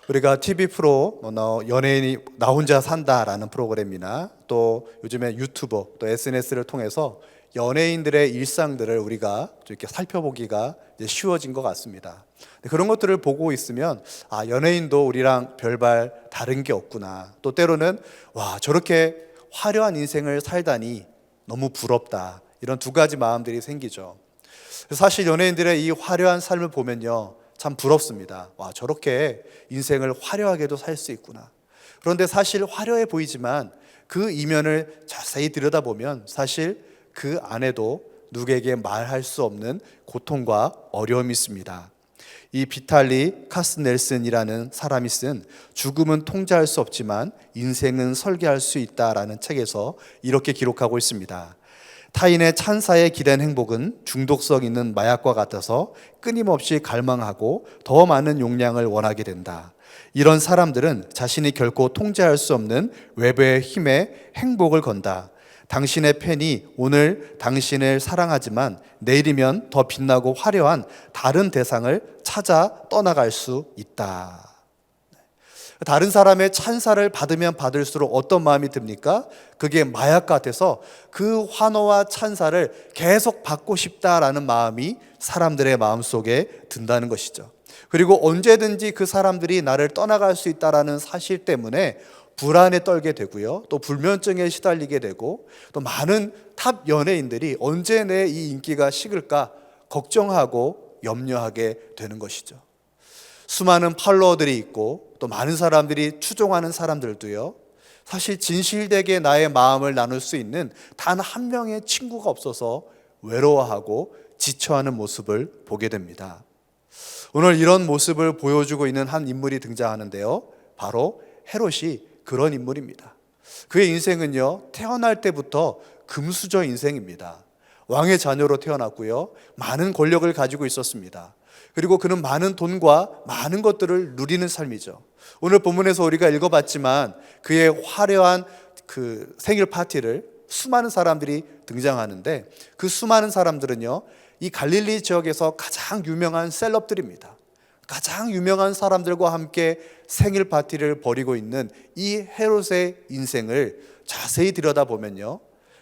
우리가 TV 프로 연예인이 나 혼자 산다라는 프로그램이나 또 요즘에 유튜버 또 SNS를 통해서 연예인들의 일상들을 우리가 이렇게 살펴보기가 이제 쉬워진 것 같습니다. 그런 것들을 보고 있으면 연예인도 우리랑 별반 다른 게 없구나. 또 때로는 와, 저렇게 화려한 인생을 살다니 너무 부럽다. 이런 두 가지 마음들이 생기죠. 사실 연예인들의 이 화려한 삶을 보면요, 참 부럽습니다. 와, 저렇게 인생을 화려하게도 살 수 있구나. 그런데 사실 화려해 보이지만 그 이면을 자세히 들여다보면 사실 그 안에도 누구에게 말할 수 없는 고통과 어려움이 있습니다. 이 비탈리 카스넬슨이라는 사람이 쓴 죽음은 통제할 수 없지만 인생은 설계할 수 있다라는 책에서 이렇게 기록하고 있습니다. 타인의 찬사에 기댄 행복은 중독성 있는 마약과 같아서 끊임없이 갈망하고 더 많은 용량을 원하게 된다. 이런 사람들은 자신이 결코 통제할 수 없는 외부의 힘에 행복을 건다. 당신의 팬이 오늘 당신을 사랑하지만 내일이면 더 빛나고 화려한 다른 대상을 찾아 떠나갈 수 있다. 다른 사람의 찬사를 받으면 받을수록 어떤 마음이 듭니까? 그게 마약 같아서 그 환호와 찬사를 계속 받고 싶다라는 마음이 사람들의 마음속에 든다는 것이죠. 그리고 언제든지 그 사람들이 나를 떠나갈 수 있다라는 사실 때문에 불안에 떨게 되고요, 또 불면증에 시달리게 되고, 또 많은 탑 연예인들이 언제 내 이 인기가 식을까 걱정하고 염려하게 되는 것이죠. 수많은 팔로워들이 있고 또 많은 사람들이 추종하는 사람들도요, 사실 진실되게 나의 마음을 나눌 수 있는 단 한 명의 친구가 없어서 외로워하고 지쳐하는 모습을 보게 됩니다. 오늘 이런 모습을 보여주고 있는 한 인물이 등장하는데요, 바로 헤롯이 그런 인물입니다. 그의 인생은요, 태어날 때부터 금수저 인생입니다. 왕의 자녀로 태어났고요, 많은 권력을 가지고 있었습니다. 그리고 그는 많은 돈과 많은 것들을 누리는 삶이죠. 오늘 본문에서 우리가 읽어봤지만 그의 화려한 그 생일 파티를 수많은 사람들이 등장하는데, 그 수많은 사람들은요, 이 갈릴리 지역에서 가장 유명한 셀럽들입니다. 가장 유명한 사람들과 함께 생일 파티를 벌이고 있는 이 헤롯의 인생을 자세히 들여다보면요,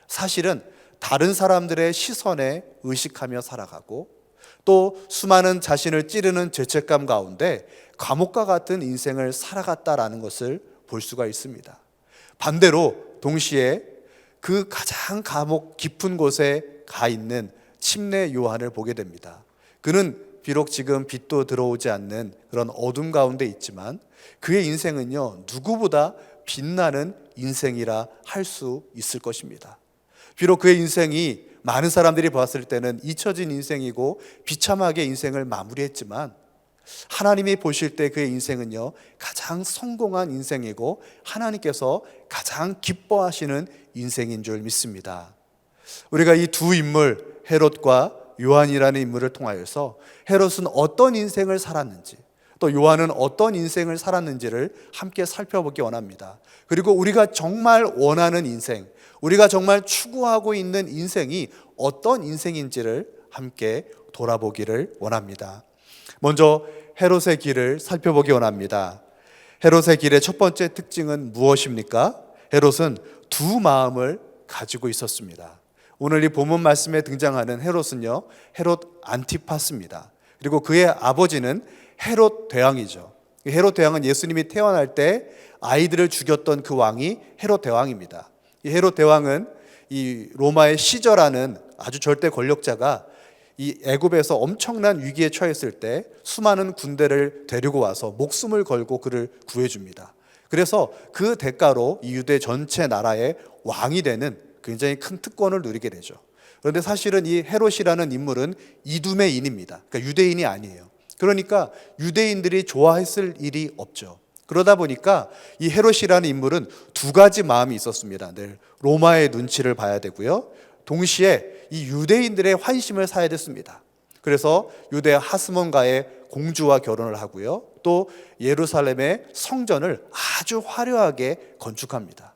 사실은 다른 사람들의 시선에 의식하며 살아가고 또 수많은 자신을 찌르는 죄책감 가운데 감옥과 같은 인생을 살아갔다라는 것을 볼 수가 있습니다. 반대로 동시에 그 가장 감옥 깊은 곳에 가 있는 침례 요한을 보게 됩니다. 그는 비록 지금 빛도 들어오지 않는 그런 어둠 가운데 있지만 그의 인생은요, 누구보다 빛나는 인생이라 할 수 있을 것입니다. 비록 그의 인생이 많은 사람들이 봤을 때는 잊혀진 인생이고 비참하게 인생을 마무리했지만 하나님이 보실 때 그의 인생은요, 가장 성공한 인생이고 하나님께서 가장 기뻐하시는 인생인 줄 믿습니다. 우리가 이 두 인물, 헤롯과 요한이라는 인물을 통하여서 헤롯은 어떤 인생을 살았는지, 또 요한은 어떤 인생을 살았는지를 함께 살펴보기 원합니다. 그리고 우리가 정말 원하는 인생, 우리가 정말 추구하고 있는 인생이 어떤 인생인지를 함께 돌아보기를 원합니다. 먼저 헤롯의 길을 살펴보기 원합니다. 헤롯의 길의 첫 번째 특징은 무엇입니까? 헤롯은 두 마음을 가지고 있었습니다. 오늘 이 본문 말씀에 등장하는 헤롯은요, 헤롯 안티파스입니다. 그리고 그의 아버지는 헤롯 대왕이죠. 헤롯 대왕은 예수님이 태어날 때 아이들을 죽였던 그 왕이 헤롯 대왕입니다. 이 헤롯 대왕은 이 로마의 시저라는 아주 절대 권력자가 이 애굽에서 엄청난 위기에 처했을 때 수많은 군대를 데리고 와서 목숨을 걸고 그를 구해줍니다. 그래서 그 대가로 이 유대 전체 나라의 왕이 되는 굉장히 큰 특권을 누리게 되죠. 그런데 사실은 이 헤롯이라는 인물은 이두메인입니다. 그러니까 유대인이 아니에요. 그러니까 유대인들이 좋아했을 일이 없죠. 그러다 보니까 이 헤롯이라는 인물은 두 가지 마음이 있었습니다. 늘 로마의 눈치를 봐야 되고요, 동시에 이 유대인들의 환심을 사야 됐습니다. 그래서 유대 하스몬가의 공주와 결혼을 하고요, 또 예루살렘의 성전을 아주 화려하게 건축합니다.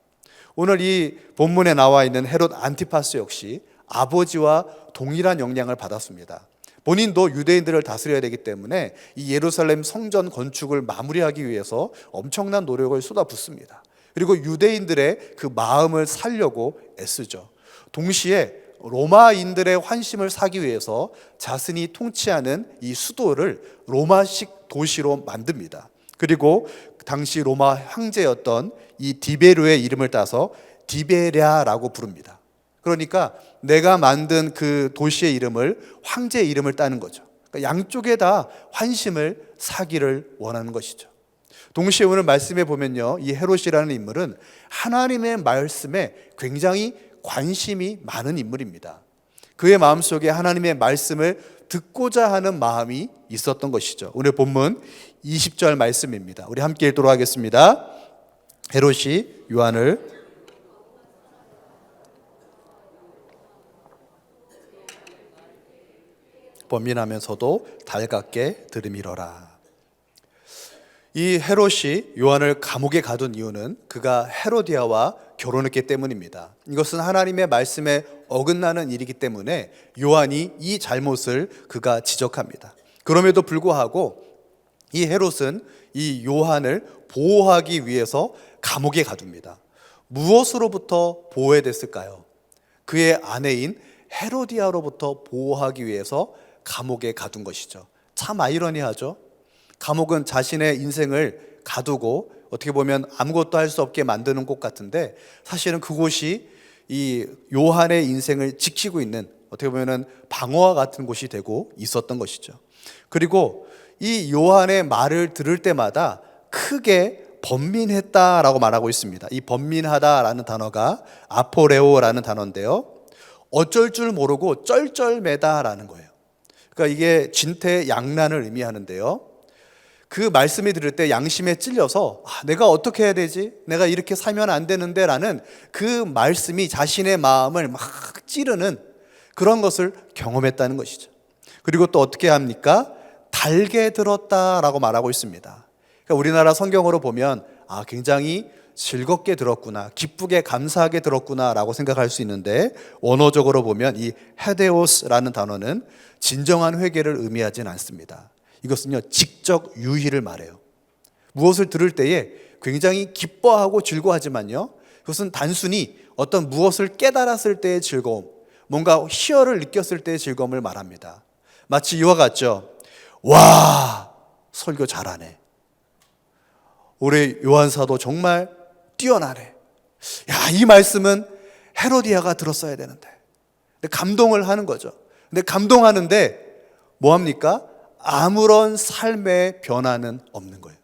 오늘 이 본문에 나와 있는 헤롯 안티파스 역시 아버지와 동일한 영향을 받았습니다. 본인도 유대인들을 다스려야 되기 때문에 이 예루살렘 성전 건축을 마무리하기 위해서 엄청난 노력을 쏟아붓습니다. 그리고 유대인들의 그 마음을 살려고 애쓰죠. 동시에 로마인들의 환심을 사기 위해서 자신이 통치하는 이 수도를 로마식 도시로 만듭니다. 그리고 당시 로마 황제였던 이 디베르의 이름을 따서 디베랴라고 부릅니다. 그러니까 내가 만든 그 도시의 이름을 황제의 이름을 따는 거죠. 그러니까 양쪽에 다 환심을 사기를 원하는 것이죠. 동시에 오늘 말씀에 보면요, 이 헤롯이라는 인물은 하나님의 말씀에 굉장히 관심이 많은 인물입니다. 그의 마음속에 하나님의 말씀을 듣고자 하는 마음이 있었던 것이죠. 오늘 본문 20절 말씀입니다. 우리 함께 읽도록 하겠습니다. 헤롯이 요한을 번민하면서도 달갑게 들이밀어라. 이 헤롯이 요한을 감옥에 가둔 이유는 그가 헤로디아와 결혼했기 때문입니다. 이것은 하나님의 말씀에 어긋나는 일이기 때문에 요한이 이 잘못을 그가 지적합니다. 그럼에도 불구하고 이 헤롯은 이 요한을 보호하기 위해서 감옥에 가둡니다. 무엇으로부터 보호됐을까요? 그의 아내인 헤로디아로부터 보호하기 위해서 감옥에 가둔 것이죠. 참 아이러니하죠. 감옥은 자신의 인생을 가두고 어떻게 보면 아무것도 할 수 없게 만드는 곳 같은데, 사실은 그곳이 이 요한의 인생을 지키고 있는, 어떻게 보면 방어와 같은 곳이 되고 있었던 것이죠. 그리고 이 요한의 말을 들을 때마다 크게 번민했다라고 말하고 있습니다. 이 번민하다라는 단어가 아포레오라는 단어인데요, 어쩔 줄 모르고 쩔쩔매다라는 거예요. 그러니까 이게 진퇴양난을 의미하는데요, 그 말씀이 들을 때 양심에 찔려서 내가 어떻게 해야 되지? 내가 이렇게 살면 안 되는데 라는 그 말씀이 자신의 마음을 막 찌르는 그런 것을 경험했다는 것이죠. 그리고 또 어떻게 합니까? 달게 들었다라고 말하고 있습니다. 그러니까 우리나라 성경으로 보면 굉장히 즐겁게 들었구나, 기쁘게 감사하게 들었구나 라고 생각할 수 있는데, 원어적으로 보면 이 헤데오스라는 단어는 진정한 회개를 의미하진 않습니다. 이것은요, 지적 유희를 말해요. 무엇을 들을 때에 굉장히 기뻐하고 즐거워하지만요, 그것은 단순히 어떤 무엇을 깨달았을 때의 즐거움, 뭔가 희열을 느꼈을 때의 즐거움을 말합니다. 마치 이와 같죠. 와, 설교 잘하네. 우리 요한 사도 정말 뛰어나네. 야, 이 말씀은 헤로디아가 들었어야 되는데. 근데 감동을 하는 거죠. 근데 감동하는데 뭐합니까? 아무런 삶의 변화는 없는 거예요.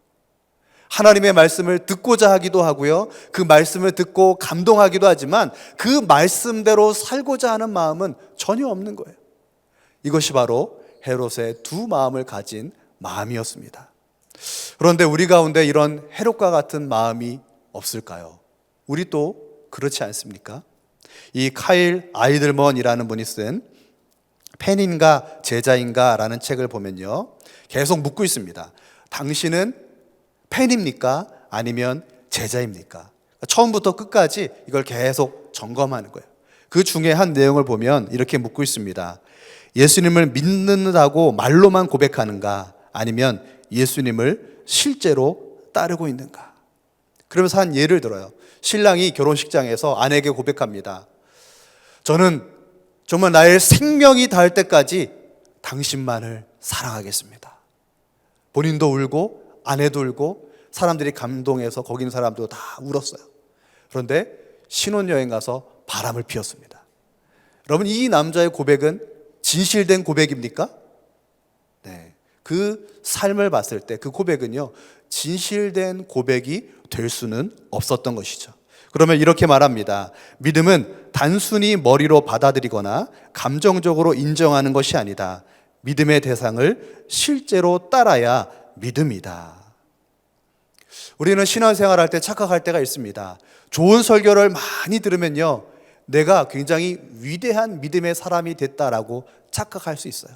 하나님의 말씀을 듣고자 하기도 하고요, 그 말씀을 듣고 감동하기도 하지만 그 말씀대로 살고자 하는 마음은 전혀 없는 거예요. 이것이 바로 헤롯의 두 마음을 가진 마음이었습니다. 그런데 우리 가운데 이런 헤롯과 같은 마음이 없을까요? 우리 또 그렇지 않습니까? 이 카일 아이들먼이라는 분이 쓴 팬인가 제자인가 라는 책을 보면요, 계속 묻고 있습니다. 당신은 팬입니까? 아니면 제자입니까? 처음부터 끝까지 이걸 계속 점검하는 거예요. 그 중에 한 내용을 보면 이렇게 묻고 있습니다. 예수님을 믿는다고 말로만 고백하는가? 아니면 예수님을 실제로 따르고 있는가? 그러면서 한 예를 들어요. 신랑이 결혼식장에서 아내에게 고백합니다. 저는 정말 나의 생명이 닿을 때까지 당신만을 사랑하겠습니다. 본인도 울고 아내도 울고 사람들이 감동해서 거기 있는 사람도 다 울었어요. 그런데 신혼여행 가서 바람을 피웠습니다. 여러분, 이 남자의 고백은 진실된 고백입니까? 네. 그 삶을 봤을 때 그 고백은요, 진실된 고백이 될 수는 없었던 것이죠. 그러면 이렇게 말합니다. 믿음은 단순히 머리로 받아들이거나 감정적으로 인정하는 것이 아니다. 믿음의 대상을 실제로 따라야 믿음이다. 우리는 신앙생활 할 때 착각할 때가 있습니다. 좋은 설교를 많이 들으면요, 내가 굉장히 위대한 믿음의 사람이 됐다라고 착각할 수 있어요.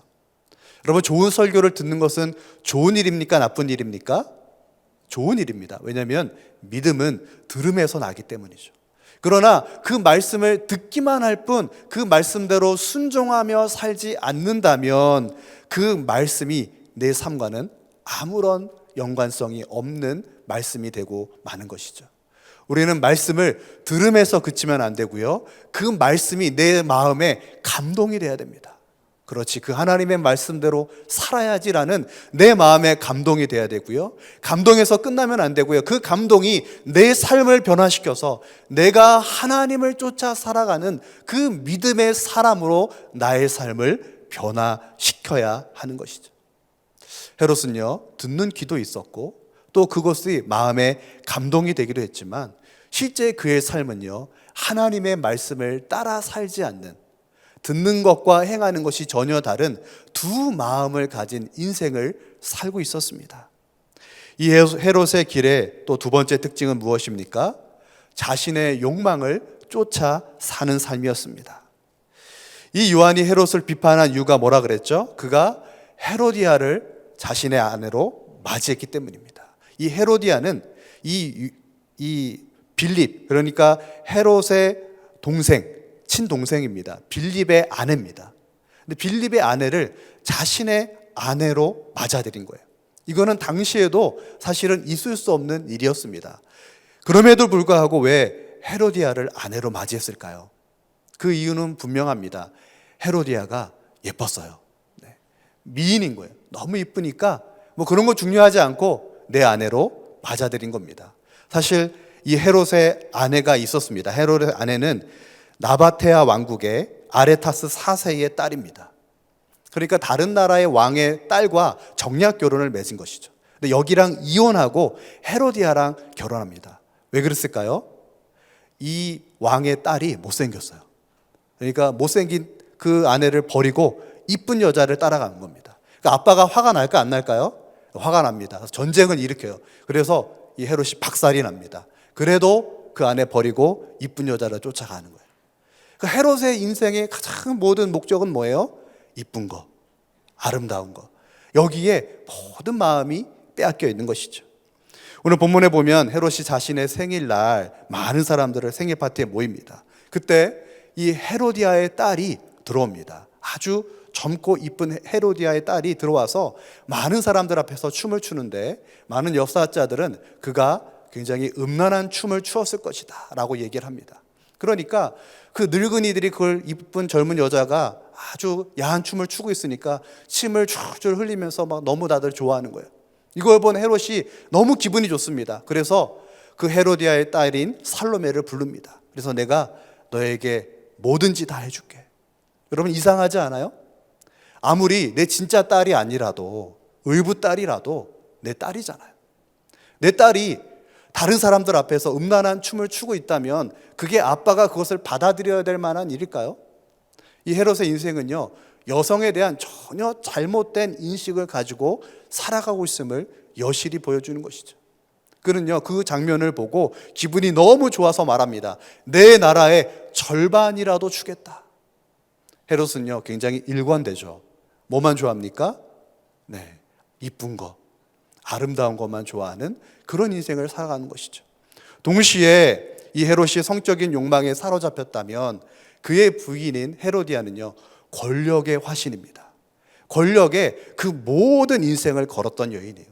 여러분, 좋은 설교를 듣는 것은 좋은 일입니까? 나쁜 일입니까? 좋은 일입니다. 왜냐하면 믿음은 들음에서 나기 때문이죠. 그러나 그 말씀을 듣기만 할 뿐 그 말씀대로 순종하며 살지 않는다면 그 말씀이 내 삶과는 아무런 연관성이 없는 말씀이 되고 마는 것이죠. 우리는 말씀을 들음에서 그치면 안 되고요, 그 말씀이 내 마음에 감동이 돼야 됩니다. 그렇지, 그 하나님의 말씀대로 살아야지라는 내 마음에 감동이 돼야 되고요, 감동에서 끝나면 안 되고요, 그 감동이 내 삶을 변화시켜서 내가 하나님을 쫓아 살아가는 그 믿음의 사람으로 나의 삶을 변화시켜야 하는 것이죠. 헤롯은요, 듣는 귀도 있었고 또 그것이 마음에 감동이 되기도 했지만 실제 그의 삶은요, 하나님의 말씀을 따라 살지 않는, 듣는 것과 행하는 것이 전혀 다른 두 마음을 가진 인생을 살고 있었습니다. 이 헤롯의 길의 또 두 번째 특징은 무엇입니까? 자신의 욕망을 쫓아 사는 삶이었습니다. 이 요한이 헤롯을 비판한 이유가 뭐라 그랬죠? 그가 헤로디아를 자신의 아내로 맞이했기 때문입니다. 이 헤로디아는 이 빌립, 그러니까 헤롯의 동생, 친동생입니다. 빌립의 아내입니다. 근데 빌립의 아내를 자신의 아내로 맞아들인 거예요. 이거는 당시에도 사실은 있을 수 없는 일이었습니다. 그럼에도 불구하고 왜 헤로디아를 아내로 맞이했을까요? 그 이유는 분명합니다. 헤로디아가 예뻤어요. 미인인 거예요. 너무 이쁘니까 뭐 그런 거 중요하지 않고 내 아내로 맞아들인 겁니다. 사실 이 헤롯의 아내가 있었습니다. 헤롯의 아내는 나바테아 왕국의 아레타스 4세의 딸입니다. 그러니까 다른 나라의 왕의 딸과 정략 결혼을 맺은 것이죠. 근데 여기랑 이혼하고 헤로디아랑 결혼합니다. 왜 그랬을까요? 이 왕의 딸이 못생겼어요. 그러니까 못생긴 그 아내를 버리고 이쁜 여자를 따라가는 겁니다. 그러니까 아빠가 화가 날까 안 날까요? 화가 납니다. 전쟁을 일으켜요. 그래서 이 헤롯이 박살이 납니다. 그래도 그 아내 버리고 이쁜 여자를 쫓아가는 거예요. 그 헤롯의 인생의 가장 모든 목적은 뭐예요? 이쁜 거, 아름다운 거. 여기에 모든 마음이 빼앗겨 있는 것이죠. 오늘 본문에 보면 헤롯이 자신의 생일날 많은 사람들을 생일 파티에 모입니다. 그때 이 헤로디아의 딸이 들어옵니다. 아주 젊고 이쁜 헤로디아의 딸이 들어와서 많은 사람들 앞에서 춤을 추는데 많은 역사자들은 그가 굉장히 음란한 춤을 추었을 것이다 라고 얘기를 합니다. 그러니까 그 늙은이들이 그걸 이쁜 젊은 여자가 아주 야한 춤을 추고 있으니까 침을 줄줄 흘리면서 막 너무 다들 좋아하는 거예요. 이걸 본 헤롯이 너무 기분이 좋습니다. 그래서 그 헤로디아의 딸인 살로메를 부릅니다. 그래서 내가 너에게 뭐든지 다 해줄게. 여러분 이상하지 않아요? 아무리 내 진짜 딸이 아니라도 의붓 딸이라도 내 딸이잖아요. 내 딸이 다른 사람들 앞에서 음란한 춤을 추고 있다면 그게 아빠가 그것을 받아들여야 될 만한 일일까요? 이 헤롯의 인생은요, 여성에 대한 전혀 잘못된 인식을 가지고 살아가고 있음을 여실히 보여주는 것이죠. 그는요, 그 장면을 보고 기분이 너무 좋아서 말합니다. 내 나라의 절반이라도 주겠다. 헤롯은요, 굉장히 일관되죠. 뭐만 좋아합니까? 네, 이쁜 거, 아름다운 것만 좋아하는 그런 인생을 살아가는 것이죠. 동시에 이 헤롯이 성적인 욕망에 사로잡혔다면 그의 부인인 헤로디아는요, 권력의 화신입니다. 권력에 그 모든 인생을 걸었던 여인이에요.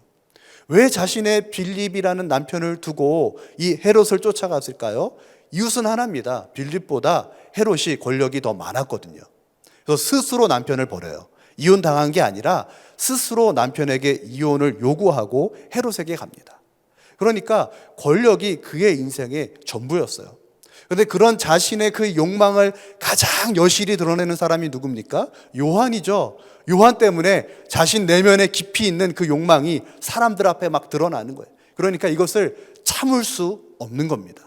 왜 자신의 빌립이라는 남편을 두고 이 헤롯을 쫓아갔을까요? 이유는 하나입니다. 빌립보다 헤롯이 권력이 더 많았거든요. 그래서 스스로 남편을 버려요. 이혼당한 게 아니라 스스로 남편에게 이혼을 요구하고 헤롯에게 갑니다. 그러니까 권력이 그의 인생의 전부였어요. 그런데 그런 자신의 그 욕망을 가장 여실히 드러내는 사람이 누굽니까? 요한이죠. 요한 때문에 자신 내면에 깊이 있는 그 욕망이 사람들 앞에 막 드러나는 거예요. 그러니까 이것을 참을 수 없는 겁니다.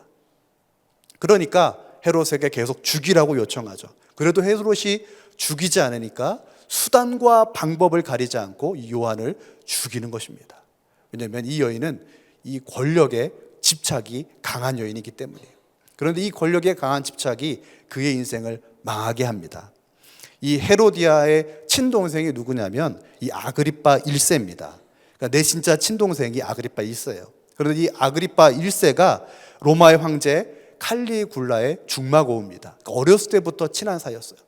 그러니까 헤롯에게 계속 죽이라고 요청하죠. 그래도 헤롯이 죽이지 않으니까 수단과 방법을 가리지 않고 이 요한을 죽이는 것입니다. 왜냐하면 이 여인은 이 권력에 집착이 강한 여인이기 때문이에요. 그런데 이 권력에 강한 집착이 그의 인생을 망하게 합니다. 이 헤로디아의 친동생이 누구냐면 이 아그리파 1세입니다. 그러니까 내 진짜 친동생이 아그리파 1세예요. 그런데 이 아그리파 1세가 로마의 황제 칼리굴라의 중마고우입니다. 그러니까 어렸을 때부터 친한 사이였어요.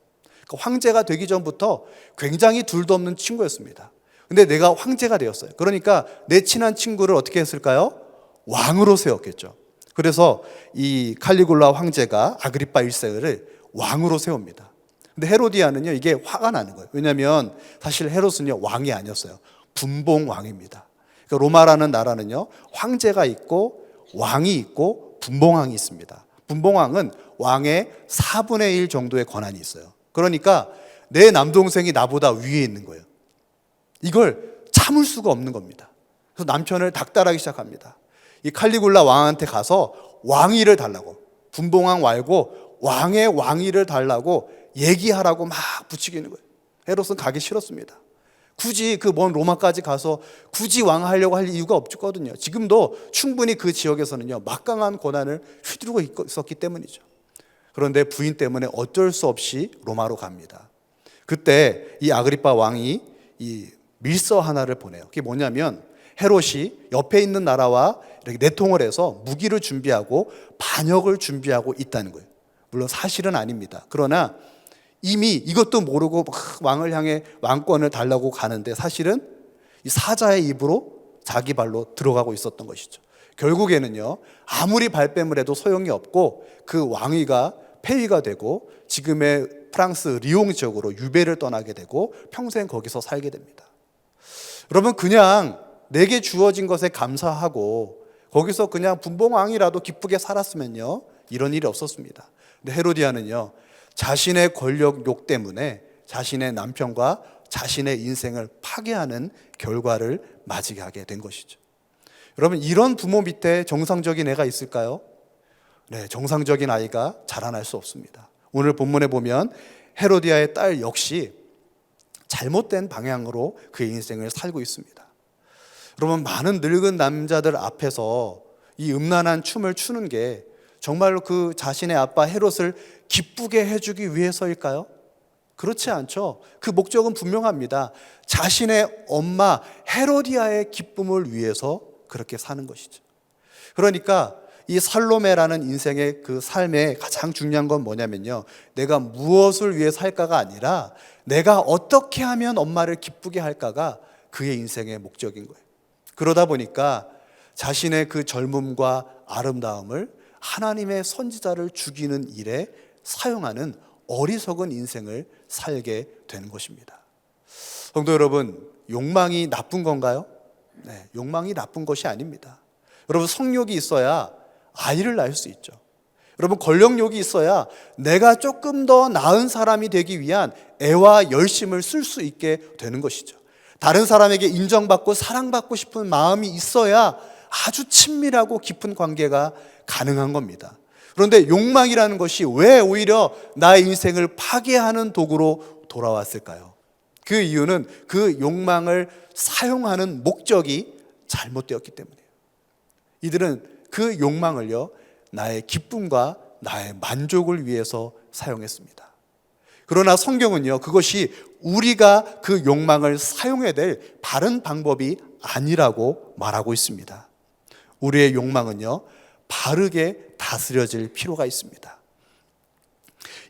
그러니까 황제가 되기 전부터 굉장히 둘도 없는 친구였습니다. 근데 내가 황제가 되었어요. 그러니까 내 친한 친구를 어떻게 했을까요? 왕으로 세웠겠죠. 그래서 이 칼리굴라 황제가 아그리파 1세를 왕으로 세웁니다. 근데 헤로디아는요, 이게 화가 나는 거예요. 왜냐하면 사실 헤롯은요, 왕이 아니었어요. 분봉왕입니다. 그러니까 로마라는 나라는요, 황제가 있고 왕이 있고 분봉왕이 있습니다. 분봉왕은 왕의 4분의 1 정도의 권한이 있어요. 그러니까 내 남동생이 나보다 위에 있는 거예요. 이걸 참을 수가 없는 겁니다. 그래서 남편을 닥달하기 시작합니다. 이 칼리굴라 왕한테 가서 왕위를 달라고, 분봉왕 말고 왕의 왕위를 달라고 얘기하라고 막 부추기는 거예요. 헤롯은 가기 싫었습니다. 굳이 그 먼 로마까지 가서 굳이 왕하려고 할 이유가 없거든요. 지금도 충분히 그 지역에서는요, 막강한 권한을 휘두르고 있었기 때문이죠. 그런데 부인 때문에 어쩔 수 없이 로마로 갑니다. 그때 이 아그리파 왕이 이 밀서 하나를 보내요. 그게 뭐냐면 헤롯이 옆에 있는 나라와 이렇게 내통을 해서 무기를 준비하고 반역을 준비하고 있다는 거예요. 물론 사실은 아닙니다. 그러나 이미 이것도 모르고 막 왕을 향해 왕권을 달라고 가는데 사실은 이 사자의 입으로 자기 발로 들어가고 있었던 것이죠. 결국에는요, 아무리 발뺌을 해도 소용이 없고 그 왕위가 폐위가 되고 지금의 프랑스 리옹 지역으로 유배를 떠나게 되고 평생 거기서 살게 됩니다. 여러분, 그냥 내게 주어진 것에 감사하고 거기서 그냥 분봉왕이라도 기쁘게 살았으면요, 이런 일이 없었습니다. 근데 헤로디아는요, 자신의 권력욕 때문에 자신의 남편과 자신의 인생을 파괴하는 결과를 맞이하게 된 것이죠. 여러분, 이런 부모 밑에 정상적인 애가 있을까요? 네, 정상적인 아이가 자라날 수 없습니다. 오늘 본문에 보면 헤로디아의 딸 역시 잘못된 방향으로 그의 인생을 살고 있습니다. 여러분, 많은 늙은 남자들 앞에서 이 음란한 춤을 추는 게 정말로 그 자신의 아빠 헤롯을 기쁘게 해주기 위해서일까요? 그렇지 않죠. 그 목적은 분명합니다. 자신의 엄마 헤로디아의 기쁨을 위해서 그렇게 사는 것이죠. 그러니까 이 살로메라는 인생의 그 삶의 가장 중요한 건 뭐냐면요, 내가 무엇을 위해 살까가 아니라 내가 어떻게 하면 엄마를 기쁘게 할까가 그의 인생의 목적인 거예요. 그러다 보니까 자신의 그 젊음과 아름다움을 하나님의 선지자를 죽이는 일에 사용하는 어리석은 인생을 살게 되는 것입니다. 성도 여러분, 욕망이 나쁜 건가요? 네, 욕망이 나쁜 것이 아닙니다. 여러분, 성욕이 있어야 아이를 낳을 수 있죠. 여러분, 권력욕이 있어야 내가 조금 더 나은 사람이 되기 위한 애와 열심을 쓸 수 있게 되는 것이죠. 다른 사람에게 인정받고 사랑받고 싶은 마음이 있어야 아주 친밀하고 깊은 관계가 가능한 겁니다. 그런데 욕망이라는 것이 왜 오히려 나의 인생을 파괴하는 도구로 돌아왔을까요? 그 이유는 그 욕망을 사용하는 목적이 잘못되었기 때문이에요. 이들은 그 욕망을요, 나의 기쁨과 나의 만족을 위해서 사용했습니다. 그러나 성경은요, 그것이 우리가 그 욕망을 사용해야 될 바른 방법이 아니라고 말하고 있습니다. 우리의 욕망은요, 바르게 다스려질 필요가 있습니다.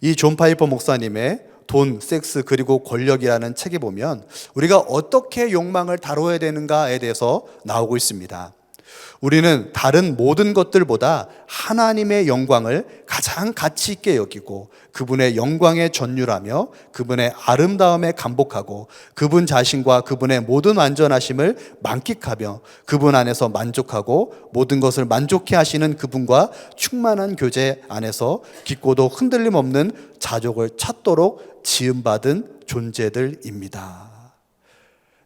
이 존 파이퍼 목사님의 돈, 섹스, 그리고 권력이라는 책에 보면 우리가 어떻게 욕망을 다뤄야 되는가에 대해서 나오고 있습니다. 우리는 다른 모든 것들보다 하나님의 영광을 가장 가치 있게 여기고 그분의 영광에 전율하며 그분의 아름다움에 감복하고 그분 자신과 그분의 모든 완전하심을 만끽하며 그분 안에서 만족하고 모든 것을 만족해 하시는 그분과 충만한 교제 안에서 깊고도 흔들림 없는 자족을 찾도록 지음받은 존재들입니다.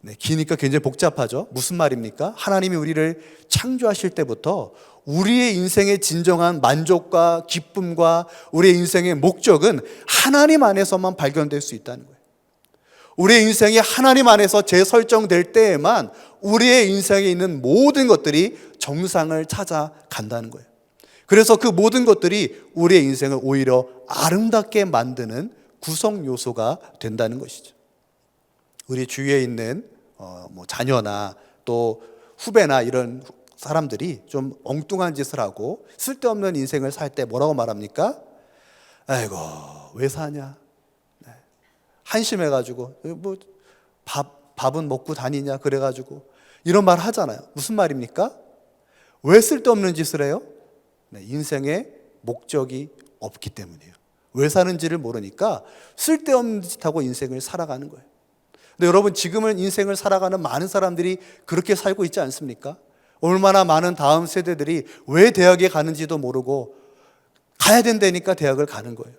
네, 기니까 굉장히 복잡하죠. 무슨 말입니까? 하나님이 우리를 창조하실 때부터 우리의 인생의 진정한 만족과 기쁨과 우리의 인생의 목적은 하나님 안에서만 발견될 수 있다는 거예요. 우리의 인생이 하나님 안에서 재설정될 때에만 우리의 인생에 있는 모든 것들이 정상을 찾아간다는 거예요. 그래서 그 모든 것들이 우리의 인생을 오히려 아름답게 만드는 구성 요소가 된다는 것이죠. 우리 주위에 있는 자녀나 또 후배나 이런 사람들이 좀 엉뚱한 짓을 하고 쓸데없는 인생을 살 때 뭐라고 말합니까? 아이고 왜 사냐, 한심해가지고 뭐 밥은 먹고 다니냐 그래가지고 이런 말 하잖아요. 무슨 말입니까? 왜 쓸데없는 짓을 해요? 인생에 목적이 없기 때문이에요. 왜 사는지를 모르니까 쓸데없는 짓하고 인생을 살아가는 거예요. 근데 여러분, 지금은 인생을 살아가는 많은 사람들이 그렇게 살고 있지 않습니까? 얼마나 많은 다음 세대들이 왜 대학에 가는지도 모르고 가야 된다니까 대학을 가는 거예요.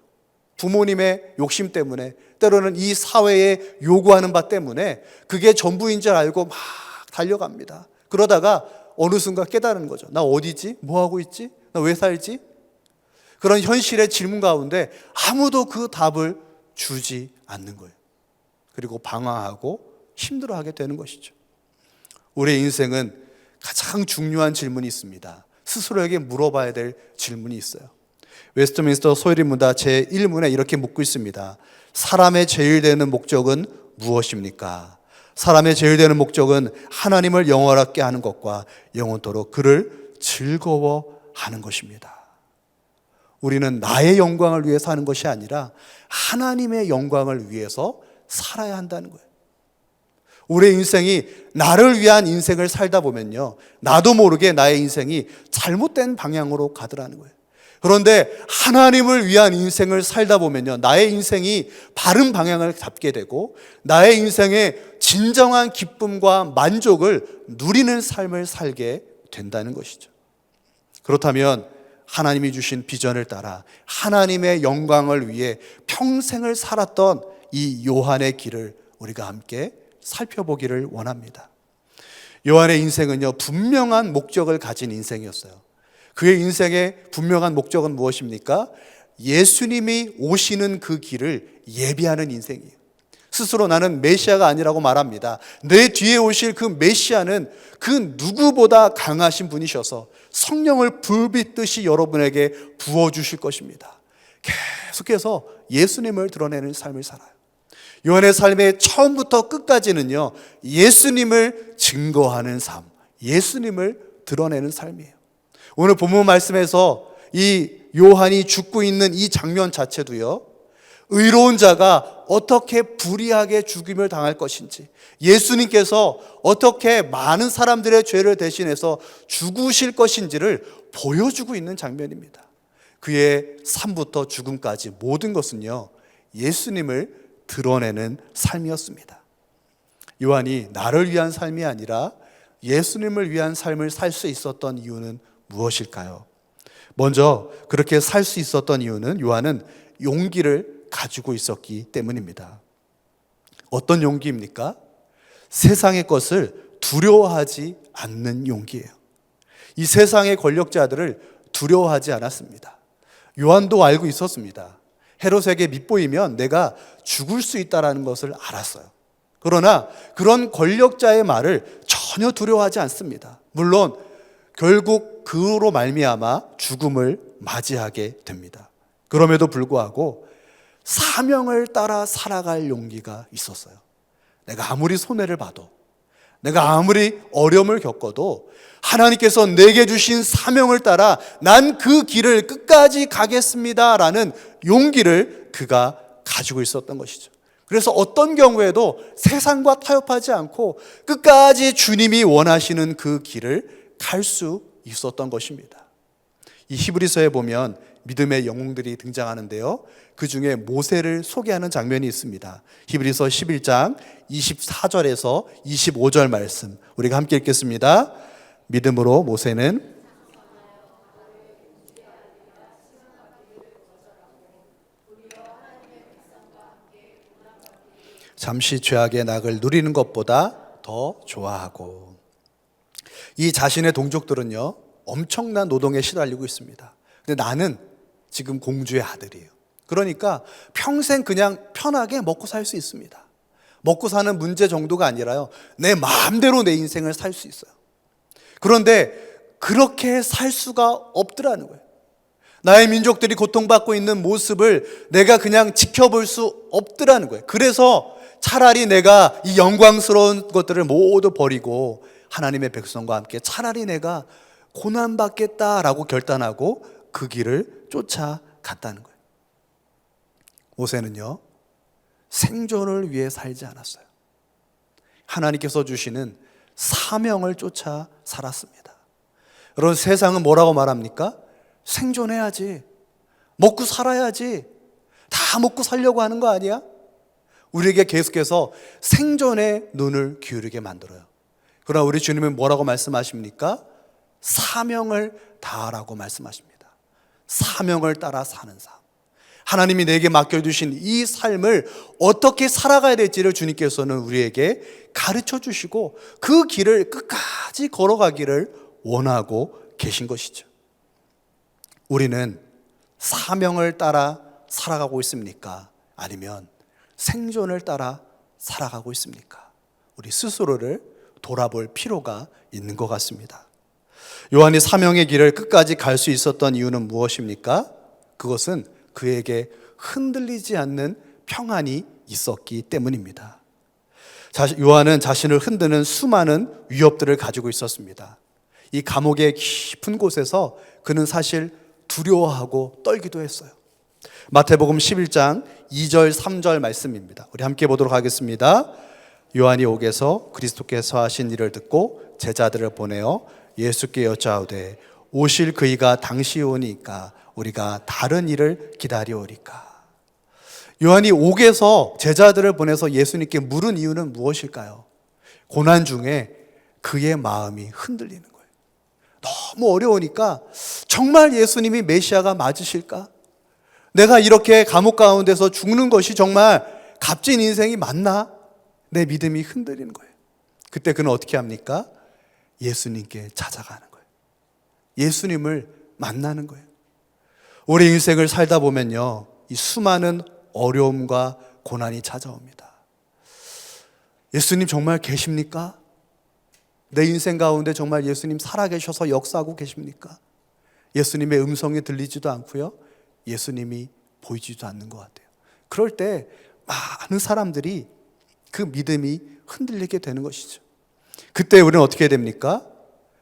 부모님의 욕심 때문에, 때로는 이 사회에 요구하는 바 때문에 그게 전부인 줄 알고 막 달려갑니다. 그러다가 어느 순간 깨달은 거죠. 나 어디지? 뭐 하고 있지? 나 왜 살지? 그런 현실의 질문 가운데 아무도 그 답을 주지 않는 거예요. 그리고 방황하고 힘들어하게 되는 것이죠. 우리의 인생은 가장 중요한 질문이 있습니다. 스스로에게 물어봐야 될 질문이 있어요. 웨스트민스터 소회리문답 제1문에 이렇게 묻고 있습니다. 사람의 제일 되는 목적은 무엇입니까? 사람의 제일 되는 목적은 하나님을 영원하게 하는 것과 영원토록 그를 즐거워하는 것입니다. 우리는 나의 영광을 위해 사는 것이 아니라 하나님의 영광을 위해서 살아야 한다는 거예요. 우리의 인생이 나를 위한 인생을 살다 보면요, 나도 모르게 나의 인생이 잘못된 방향으로 가더라는 거예요. 그런데 하나님을 위한 인생을 살다 보면요, 나의 인생이 바른 방향을 잡게 되고 나의 인생에 진정한 기쁨과 만족을 누리는 삶을 살게 된다는 것이죠. 그렇다면 하나님이 주신 비전을 따라 하나님의 영광을 위해 평생을 살았던 이 요한의 길을 우리가 함께 살펴보기를 원합니다. 요한의 인생은요, 분명한 목적을 가진 인생이었어요. 그의 인생의 분명한 목적은 무엇입니까? 예수님이 오시는 그 길을 예비하는 인생이에요. 스스로 나는 메시아가 아니라고 말합니다. 내 뒤에 오실 그 메시아는 그 누구보다 강하신 분이셔서 성령을 불빛듯이 여러분에게 부어주실 것입니다. 계속해서 예수님을 드러내는 삶을 살아요. 요한의 삶의 처음부터 끝까지는요, 예수님을 증거하는 삶, 예수님을 드러내는 삶이에요. 오늘 본문 말씀에서 이 요한이 죽고 있는 이 장면 자체도요, 의로운 자가 어떻게 불의하게 죽임을 당할 것인지, 예수님께서 어떻게 많은 사람들의 죄를 대신해서 죽으실 것인지를 보여주고 있는 장면입니다. 그의 삶부터 죽음까지 모든 것은요, 예수님을 드러내는 삶이었습니다. 요한이 나를 위한 삶이 아니라 예수님을 위한 삶을 살 수 있었던 이유는 무엇일까요? 먼저 그렇게 살 수 있었던 이유는 요한은 용기를 가지고 있었기 때문입니다. 어떤 용기입니까? 세상의 것을 두려워하지 않는 용기예요. 이 세상의 권력자들을 두려워하지 않았습니다. 요한도 알고 있었습니다. 헤롯에게 밉보이면 내가 죽을 수 있다는 것을 알았어요. 그러나 그런 권력자의 말을 전혀 두려워하지 않습니다. 물론 결국 그로 말미암아 죽음을 맞이하게 됩니다. 그럼에도 불구하고 사명을 따라 살아갈 용기가 있었어요. 내가 아무리 손해를 봐도, 내가 아무리 어려움을 겪어도 하나님께서 내게 주신 사명을 따라 난 그 길을 끝까지 가겠습니다라는 용기를 그가 가지고 있었던 것이죠. 그래서 어떤 경우에도 세상과 타협하지 않고 끝까지 주님이 원하시는 그 길을 갈 수 있었던 것입니다. 이 히브리서에 보면 믿음의 영웅들이 등장하는데요, 그 중에 모세를 소개하는 장면이 있습니다. 히브리서 11장 24절에서 25절 말씀 우리가 함께 읽겠습니다. 믿음으로 모세는 잠시 죄악의 낙을 누리는 것보다 더 좋아하고, 이 자신의 동족들은요 엄청난 노동에 시달리고 있습니다. 근데 나는 지금 공주의 아들이에요. 그러니까 평생 그냥 편하게 먹고 살 수 있습니다. 먹고 사는 문제 정도가 아니라요, 내 마음대로 내 인생을 살 수 있어요. 그런데 그렇게 살 수가 없더라는 거예요. 나의 민족들이 고통받고 있는 모습을 내가 그냥 지켜볼 수 없더라는 거예요. 그래서 차라리 내가 이 영광스러운 것들을 모두 버리고 하나님의 백성과 함께 차라리 내가 고난받겠다라고 결단하고 그 길을 쫓아갔다는 거예요. 모세는요, 생존을 위해 살지 않았어요. 하나님께서 주시는 사명을 쫓아 살았습니다. 여러분, 세상은 뭐라고 말합니까? 생존해야지, 먹고 살아야지, 다 먹고 살려고 하는 거 아니야? 우리에게 계속해서 생존에 눈을 기울이게 만들어요. 그러나 우리 주님은 뭐라고 말씀하십니까? 사명을 다하라고 말씀하십니다. 사명을 따라 사는 삶, 하나님이 내게 맡겨주신 이 삶을 어떻게 살아가야 될지를 주님께서는 우리에게 가르쳐 주시고 그 길을 끝까지 걸어가기를 원하고 계신 것이죠. 우리는 사명을 따라 살아가고 있습니까? 아니면 생존을 따라 살아가고 있습니까? 우리 스스로를 돌아볼 필요가 있는 것 같습니다. 요한이 사명의 길을 끝까지 갈 수 있었던 이유는 무엇입니까? 그것은 그에게 흔들리지 않는 평안이 있었기 때문입니다. 요한은 자신을 흔드는 수많은 위협들을 가지고 있었습니다. 이 감옥의 깊은 곳에서 그는 사실 두려워하고 떨기도 했어요. 마태복음 11장 2절 3절 말씀입니다. 우리 함께 보도록 하겠습니다. 요한이 옥에서 그리스도께서 하신 일을 듣고 제자들을 보내어 예수께 여짜오되 오실 그이가 당시 오니까 우리가 다른 일을 기다려오리까. 요한이 옥에서 제자들을 보내서 예수님께 물은 이유는 무엇일까요? 고난 중에 그의 마음이 흔들리는 거예요. 너무 어려우니까 정말 예수님이 메시아가 맞으실까? 내가 이렇게 감옥 가운데서 죽는 것이 정말 값진 인생이 맞나? 내 믿음이 흔들리는 거예요. 그때 그는 어떻게 합니까? 예수님께 찾아가는 거예요. 예수님을 만나는 거예요. 우리 인생을 살다 보면요, 이 수많은 어려움과 고난이 찾아옵니다. 예수님 정말 계십니까? 내 인생 가운데 정말 예수님 살아계셔서 역사하고 계십니까? 예수님의 음성이 들리지도 않고요, 예수님이 보이지도 않는 것 같아요. 그럴 때 많은 사람들이 그 믿음이 흔들리게 되는 것이죠. 그때 우리는 어떻게 됩니까?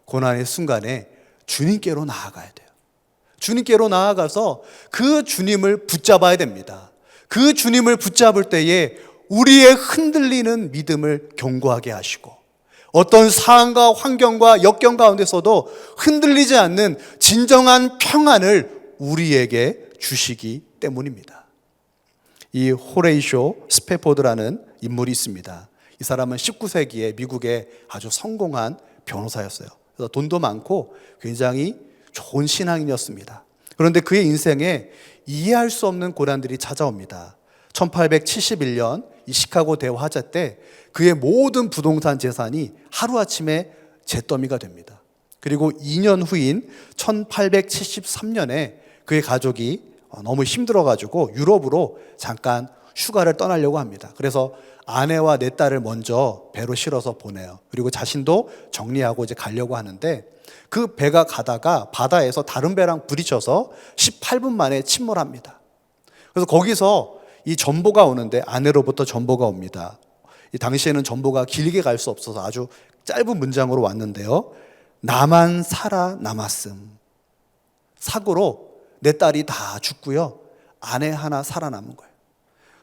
고난의 순간에 주님께로 나아가야 돼요. 주님께로 나아가서 그 주님을 붙잡아야 됩니다. 그 주님을 붙잡을 때에 우리의 흔들리는 믿음을 견고하게 하시고 어떤 상황과 환경과 역경 가운데서도 흔들리지 않는 진정한 평안을 우리에게 주시기 때문입니다. 이 호레이쇼 스패포드라는 인물이 있습니다. 이 사람은 19세기에 미국의 아주 성공한 변호사였어요. 그래서 돈도 많고 굉장히 좋은 신앙인이었습니다. 그런데 그의 인생에 이해할 수 없는 고난들이 찾아옵니다. 1871년 이 시카고 대화 화재 때 그의 모든 부동산 재산이 하루아침에 잿더미가 됩니다. 그리고 2년 후인 1873년에 그의 가족이 너무 힘들어가지고 유럽으로 잠깐 휴가를 떠나려고 합니다. 그래서 아내와 네 딸을 먼저 배로 실어서 보내요. 그리고 자신도 정리하고 이제 가려고 하는데 그 배가 가다가 바다에서 다른 배랑 부딪혀서 18분 만에 침몰합니다. 그래서 거기서 이 전보가 오는데 아내로부터 전보가 옵니다. 이 당시에는 전보가 길게 갈 수 없어서 아주 짧은 문장으로 왔는데요. 나만 살아남았음. 사고로 내 딸이 다 죽고요. 아내 하나 살아남은 거예요.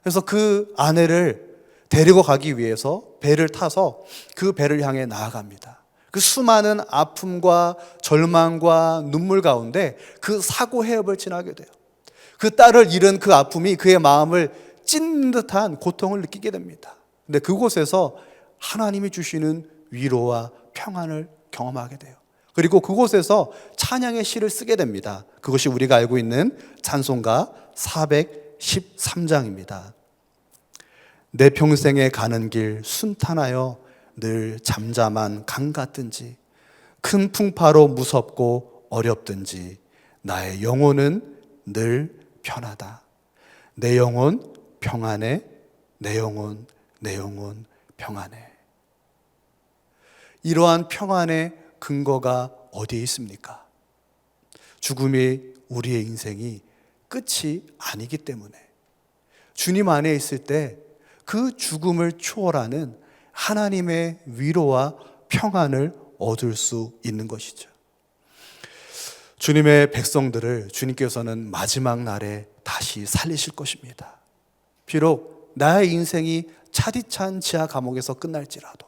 그래서 그 아내를 데리고 가기 위해서 배를 타서 그 배를 향해 나아갑니다. 그 수많은 아픔과 절망과 눈물 가운데 그 사고 해협을 지나게 돼요. 그 딸을 잃은 그 아픔이 그의 마음을 찢는 듯한 고통을 느끼게 됩니다. 근데 그곳에서 하나님이 주시는 위로와 평안을 경험하게 돼요. 그리고 그곳에서 찬양의 시를 쓰게 됩니다. 그것이 우리가 알고 있는 찬송가 413장입니다. 내 평생에 가는 길 순탄하여 늘 잠잠한 강 같든지 큰 풍파로 무섭고 어렵든지 나의 영혼은 늘 편하다. 내 영혼 평안해. 내 영혼 평안해. 이러한 평안의 근거가 어디에 있습니까? 죽음이 우리의 인생이 끝이 아니기 때문에 주님 안에 있을 때 그 죽음을 초월하는 하나님의 위로와 평안을 얻을 수 있는 것이죠. 주님의 백성들을 주님께서는 마지막 날에 다시 살리실 것입니다. 비록 나의 인생이 차디찬 지하 감옥에서 끝날지라도,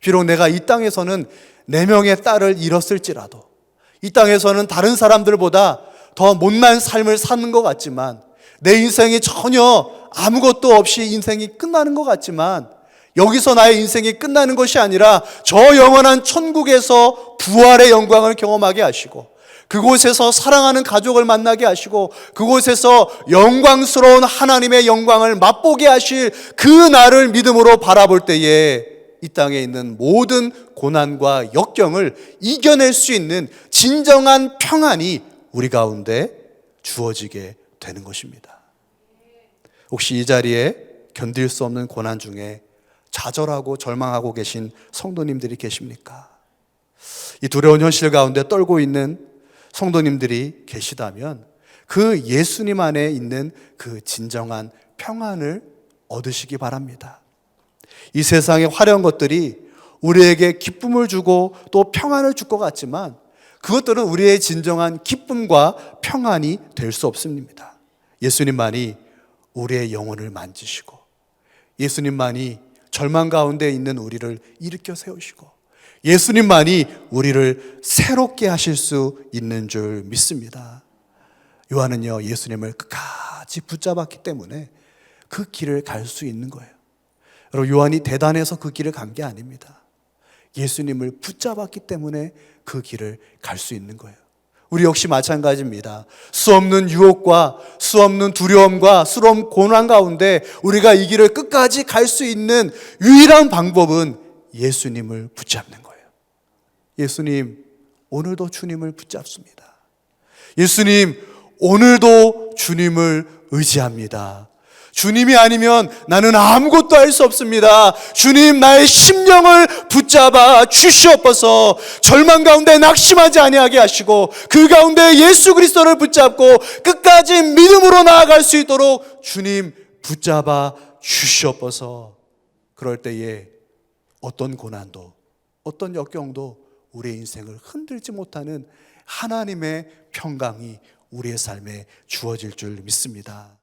비록 내가 이 땅에서는 4명의 딸을 잃었을지라도, 이 땅에서는 다른 사람들보다 더 못난 삶을 사는 것 같지만, 내 인생이 전혀 아무것도 없이 인생이 끝나는 것 같지만, 여기서 나의 인생이 끝나는 것이 아니라 저 영원한 천국에서 부활의 영광을 경험하게 하시고, 그곳에서 사랑하는 가족을 만나게 하시고, 그곳에서 영광스러운 하나님의 영광을 맛보게 하실 그 날을 믿음으로 바라볼 때에 이 땅에 있는 모든 고난과 역경을 이겨낼 수 있는 진정한 평안이 우리 가운데 주어지게 되는 것입니다. 혹시 이 자리에 견딜 수 없는 고난 중에 좌절하고 절망하고 계신 성도님들이 계십니까? 이 두려운 현실 가운데 떨고 있는 성도님들이 계시다면 그 예수님 안에 있는 그 진정한 평안을 얻으시기 바랍니다. 이 세상의 화려한 것들이 우리에게 기쁨을 주고 또 평안을 줄 것 같지만, 그것들은 우리의 진정한 기쁨과 평안이 될 수 없습니다. 예수님만이 우리의 영혼을 만지시고, 예수님만이 절망 가운데 있는 우리를 일으켜 세우시고, 예수님만이 우리를 새롭게 하실 수 있는 줄 믿습니다. 요한은요, 예수님을 끝까지 붙잡았기 때문에 그 길을 갈 수 있는 거예요. 여러분, 요한이 대단해서 그 길을 간 게 아닙니다. 예수님을 붙잡았기 때문에 그 길을 갈 수 있는 거예요. 우리 역시 마찬가지입니다. 수없는 유혹과 수없는 두려움과 수없는 고난 가운데 우리가 이 길을 끝까지 갈 수 있는 유일한 방법은 예수님을 붙잡는 거예요. 예수님, 오늘도 주님을 붙잡습니다. 예수님, 오늘도 주님을 의지합니다. 주님이 아니면 나는 아무것도 할 수 없습니다. 주님, 나의 심령을 붙잡아 주시옵소서. 절망 가운데 낙심하지 아니하게 하시고, 그 가운데 예수 그리스도를 붙잡고 끝까지 믿음으로 나아갈 수 있도록 주님 붙잡아 주시옵소서. 그럴 때에 어떤 고난도, 어떤 역경도 우리의 인생을 흔들지 못하는 하나님의 평강이 우리의 삶에 주어질 줄 믿습니다.